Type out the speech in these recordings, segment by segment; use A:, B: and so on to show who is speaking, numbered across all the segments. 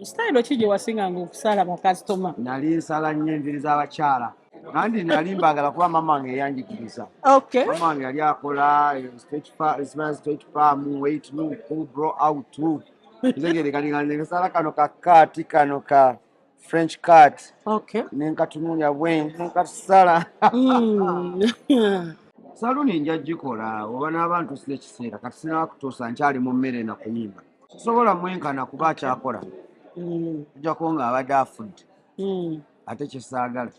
A: Style ki gye wasinganga okusala bakasitoma?
B: Nali nsala nnyo enviri z'abakyala. Nandi nali mbagala kuba mama wange eyanjigiriza.
A: Okay.
B: Mama wange yali akola straight farm, weight loop, grow out too. Nzegere kali nsala kano ka cut, kano ka French cut.
A: Okay.
B: Nenkatunuulya bwe nenkasala. Saluni nja gikola oba n'abantu sile kiseera kati sinaba kutuusa nkyali mu mmere na kuyimba. Sobola mwenkana kuba akyakola. Ojjako ng'abadde afudde. Ate kyesaagala.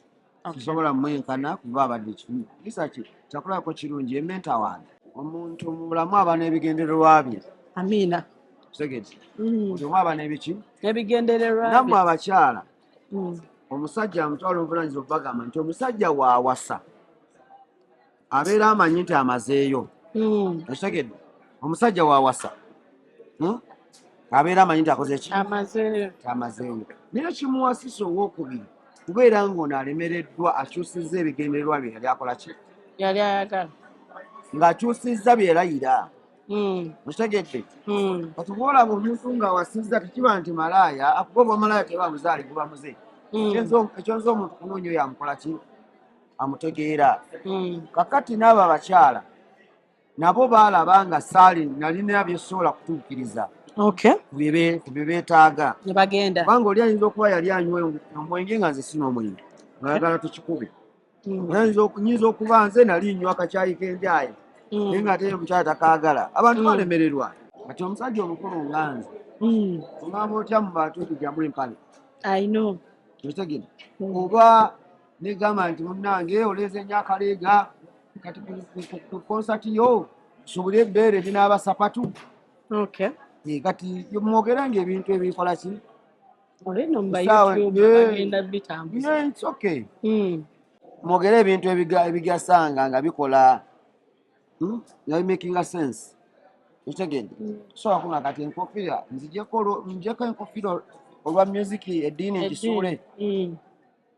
B: Sisobola mwenkana kuba abadde kimu. Kisa kyakulabako kirungi ementa wange. Omuntu mu bulamu aba n'ebigendererwa bye.
A: Amiina.
B: Segeti. Omuntu aba n'ebiki?
A: Ebigendererwa bye.
B: Nammwe abakyala. Omusajja amutwala obuvunaanyizibwa okubagamba nti omusajja waawasa abeera amanyi nti amazeeyo. Okitegedde? Omusajja waawasa abeera amanyi nti akoze ki? Amazeeyo. Naye kimuwasisa ow'okubiri kubeera ng'ono alemereddwa akyusizza ebigendererwa bye yali akola ki?
A: Yali ayagala.
B: Ng'akyusizza byerayira. Okitegedde? Kati bw'olaba omuntu ng'awasizza tekiba nti malaaya, akugoba omalaaya teba muzaale guba muze. Ekyonza omuntu kunoonya oyo amukola ki? Amutegeera. Kakati n'abo abakyala nabo baalaba nga nalina byesobola kutuukiriza ku bye beetaaga. Kubanga oli ayinza okuba yali anywa omwenge nga nze sina omwenge ngayagala tukikube. Nyinza okuba nze nali nywa akacaayi k'enjaayi naye ng'ate omukyala takaagala. Abantu balemererwa. Kati omusajja omukulu nga nze ongamba otya mu bantu okujjamu empale? Okitegedde? Oba negamba nti munnange oleeze nnyo akaleega kati ku konsati yo subule ebbeere binaaba sapatu. Kati mwogerenga ebintu ebikola ki? Mwogere ebintu ebigasanga nga bikola nga bimakinga sense. Okitegedde? So kuna kati enkofiira nzijeko enkofiira olwa music eddiini ngisule.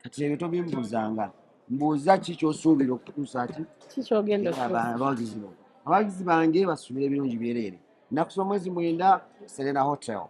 B: Kati ebyo tobimbuuzanga. Mbuuza ki ky'osuubira okutuusa ki?
A: Kikyogenda
B: abawagizi bange basuubira ebirungi byereere. Nakusoma mwezi 9 Serena Hotel.